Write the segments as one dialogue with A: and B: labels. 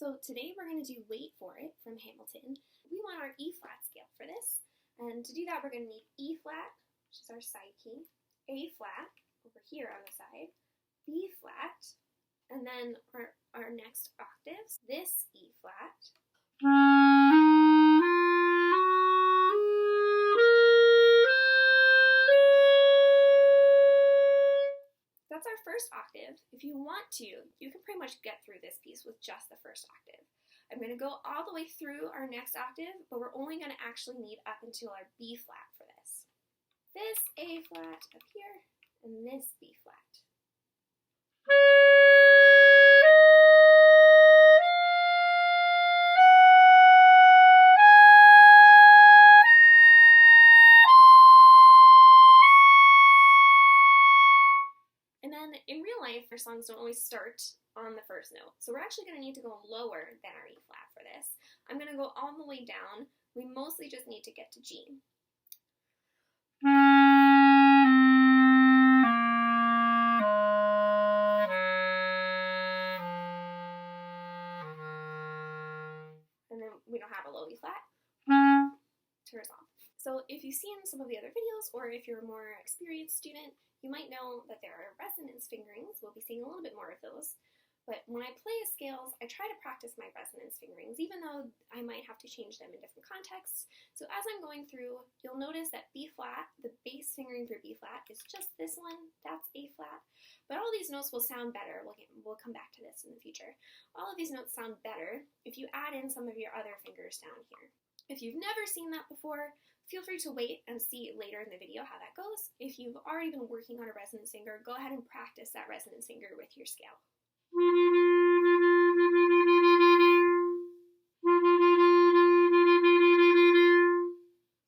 A: So today we're going to do Wait For It from Hamilton. We want our E flat scale for this. And to do that, we're going to need E flat, which is our side key, A flat over here on the side, B flat, and then our next octaves, this E flat, that's our first octave. If you want to, you can pretty much get through this piece with just the first octave. I'm going to go all the way through our next octave, but we're only going to actually need up until our B flat for this. This A flat up here, and this B flat. In real life, our songs don't always start on the first note, so we're actually going to need to go lower than our E flat for this. I'm going to go all the way down. We mostly just need to get to G. And then we don't have a low E flat. Turns off. So if you've seen some of the other videos, or if you're a more experienced student, you might know that there are resonance fingerings. We'll be seeing a little bit more of those. But when I play scales, I try to practice my resonance fingerings, even though I might have to change them in different contexts. So as I'm going through, you'll notice that B flat, the bass fingering for B flat, is just this one. That's A flat. But all these notes will sound better. We'll come back to this in the future. All of these notes sound better if you add in some of your other fingers down here. If you've never seen that before, feel free to wait and see later in the video how that goes. If you've already been working on a resonance finger, go ahead and practice that resonance finger with your scale.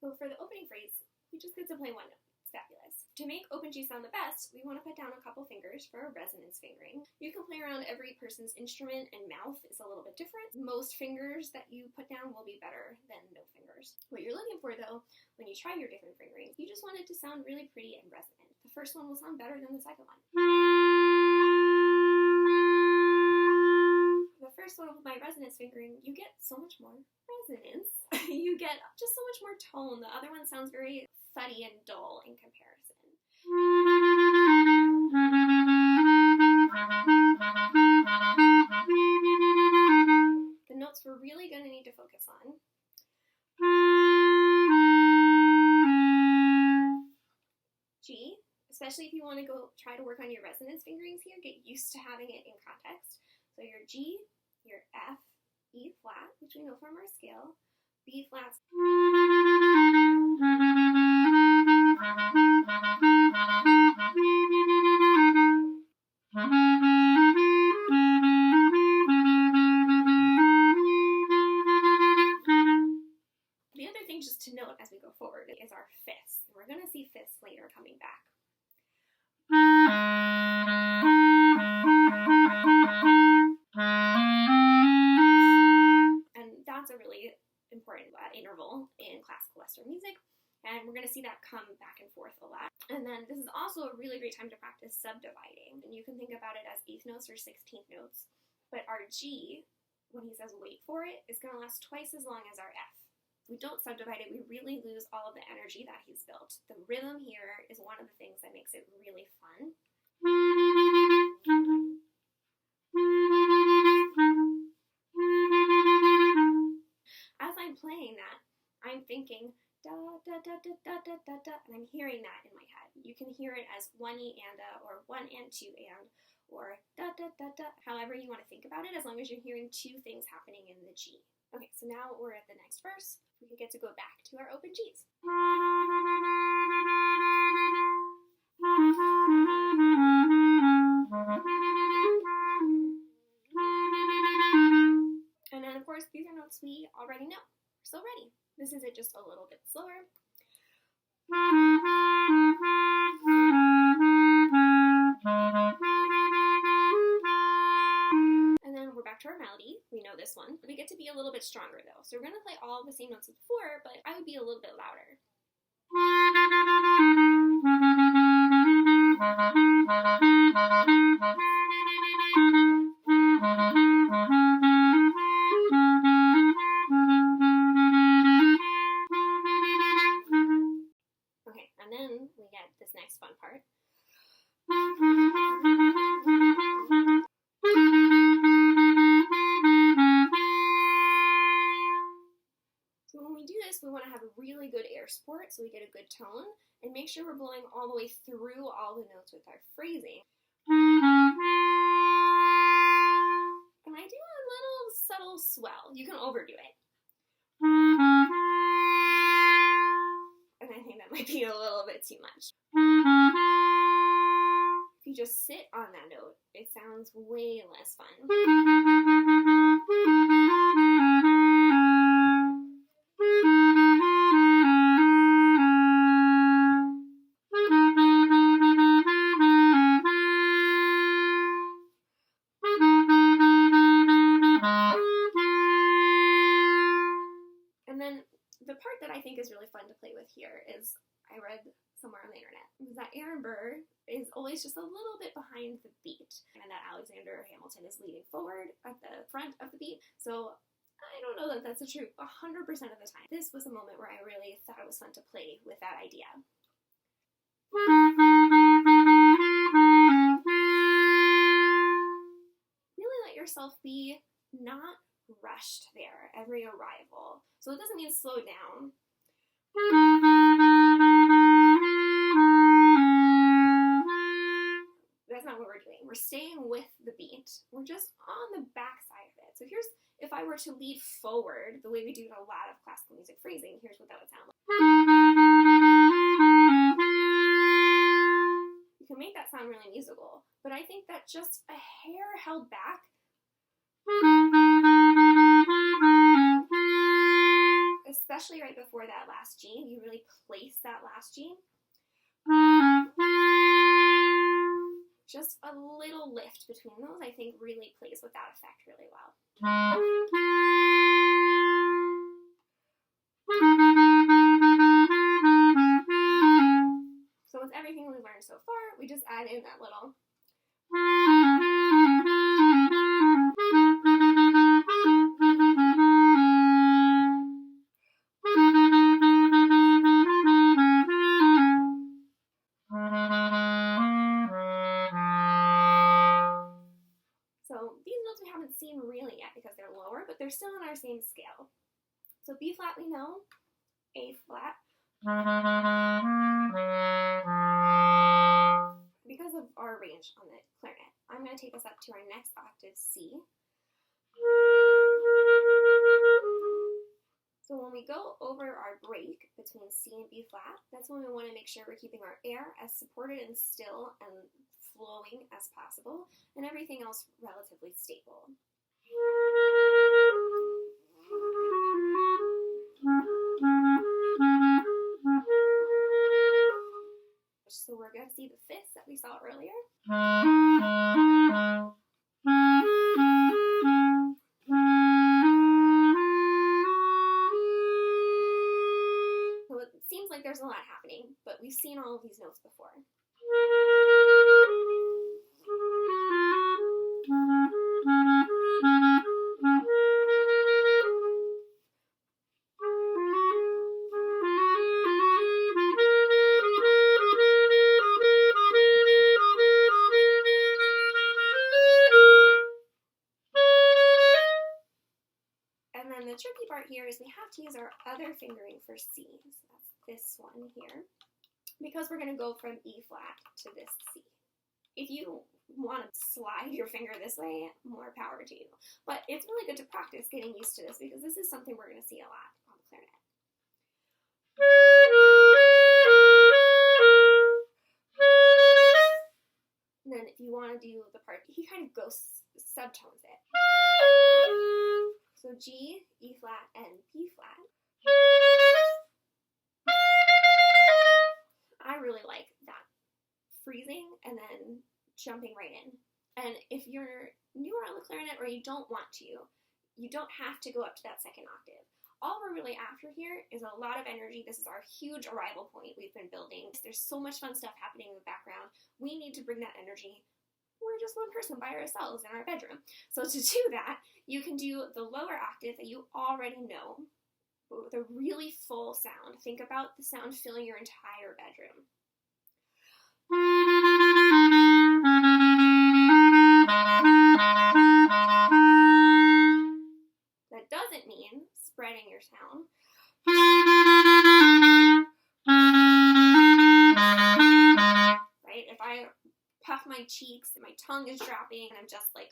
A: So for the opening phrase, we just get to play one note. It's fabulous. To make open G sound the best, we want to put down a couple fingers for a resonance fingering. You can play around every person's instrument, and mouth is a little bit different. Most fingers that you put down will be better than no fingers. What you're looking for, though, when you try your different fingerings, you just want it to sound really pretty and resonant. The first one will sound better than the second one. The first one with my resonance fingering, you get so much more resonance. You get just so much more tone. The other one sounds very funny and dull in comparison. The notes we're really going to need to focus on. G, especially if you want to go try to work on your resonance fingerings here, get used to having it in context. So your G, your F, E flat, which we know from our scale, B flats, the other thing just to note as we go forward is our fifths. We're going to see fifths later coming back. And that's a really important interval in classical Western music. And we're going to see that come back and forth a lot. And then this is also a really great time to practice subdividing. And you can think about it as 8th notes or 16th notes. But our G, when he says wait for it, is going to last twice as long as our F. If we don't subdivide it, we really lose all of the energy that he's built. The rhythm here is one of the things that makes it really fun. As I'm playing that, I'm thinking da da da da da da da da, and I'm hearing that in my head. You can hear it as 1 E and a, or 1 and 2 and, or da da da da, however you want to think about it, as long as you're hearing two things happening in the G. Okay, so now we're at the next verse. We can get to go back to our open Gs. And then, of course, these are notes we already know. We're so ready. This is it just a little bit slower. And then we're back to our melody. We know this one. We get to be a little bit stronger though. So we're going to play all the same notes as before, but I would be a little bit louder. air support so we get a good tone, and make sure we're blowing all the way through all the notes with our phrasing. And I do a little subtle swell. You can overdo it. And I think that might be a little bit too much. If you just sit on that note, it sounds way less fun. And then the part that I think is really fun to play with here is, I read somewhere on the internet, is that Aaron Burr is always just a little bit behind the beat, and that Alexander Hamilton is leading forward at the front of the beat. So I don't know that that's the truth 100% of the time. This was a moment where I really thought it was fun to play with that idea. Really let yourself be not rushed there every arrival. So it doesn't mean slow down. That's not what we're doing. We're staying with the beat. We're just on the back side of it. So here's, if I were to lead forward, the way we do in a lot of classical music phrasing, here's what that would sound like. You can make that sound really musical, but I think that just a hair held back especially right before that last G, you really place that last G. Just a little lift between those, I think, really plays with that effect really well. So with everything we've learned so far, we just add in that little. So these notes we haven't seen really yet because they're lower, but they're still on our same scale. So B flat we know, A flat. Because of our range on the clarinet, I'm going to take us up to our next octave, C. So when we go over our break between C and B flat, that's when we want to make sure we're keeping our air as supported and still and flowing as possible, and everything else relatively stable. So we're going to see the fifths that we saw earlier. So it seems like there's a lot happening, but we've seen all of these notes before. And then the tricky part here is we have to use our other fingering for C. So that's this one here, because we're going to go from E flat to this C. If you want to slide your finger this way, more power to you. But it's really good to practice getting used to this because this is something we're going to see a lot on the clarinet. And then if you want to do the part, he kind of goes subtones it. So G, E flat, and B flat. I really like that freezing and then jumping right in. And if you're newer on the clarinet or you don't want to, you don't have to go up to that second octave. All we're really after here is a lot of energy. This is our huge arrival point we've been building. There's so much fun stuff happening in the background. We need to bring that energy. We're just one person by ourselves in our bedroom. So to do that, you can do the lower octave that you already know, but with a really full sound. Think about the sound filling your entire bedroom. That doesn't mean spreading your sound. cheeks, and my tongue is dropping, and I'm just like,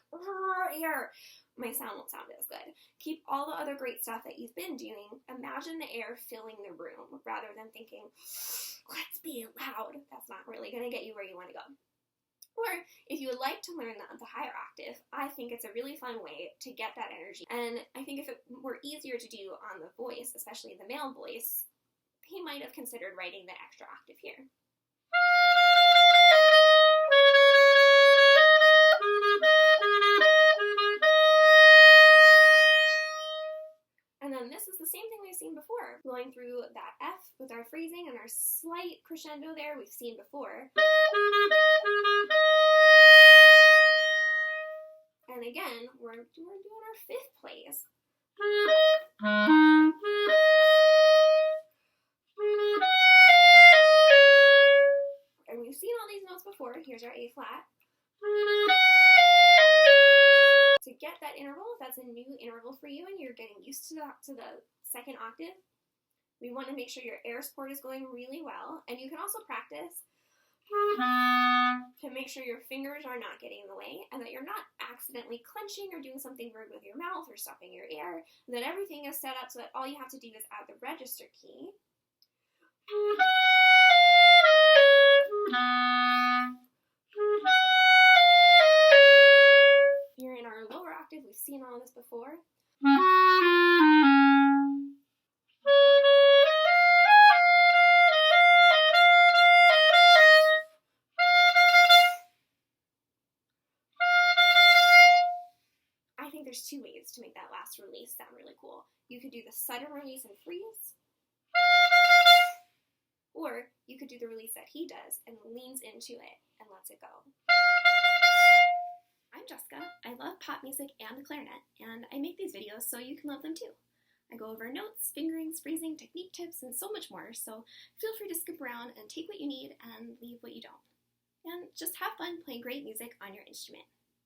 A: air, my sound won't sound as good. Keep all the other great stuff that you've been doing. Imagine the air filling the room rather than thinking, let's be loud. That's not really going to get you where you want to go. Or if you would like to learn the higher octave, I think it's a really fun way to get that energy. And I think if it were easier to do on the voice, especially the male voice, he might have considered writing the extra octave here. And then this is the same thing we've seen before. Going through that F with our phrasing and our slight crescendo there we've seen before. And again, we're doing our fifth place. And we've seen all these notes before. Here's our A flat. To get that interval, if that's a new interval for you and you're getting used to the second octave, we want to make sure your air support is going really well. And you can also practice to make sure your fingers are not getting in the way and that you're not accidentally clenching or doing something weird with your mouth or stuffing your air, and that everything is set up so that all you have to do is add the register key. Here in our lower octave, we've seen all this before. I think there's two ways to make that last release sound really cool. You could do the sudden release and freeze, or you could do the release that he does and leans into it and lets it go. I'm Jessica. I love pop music and the clarinet, and I make these videos so you can love them too. I go over notes, fingerings, phrasing, technique tips, and so much more, so feel free to skip around and take what you need and leave what you don't. And just have fun playing great music on your instrument.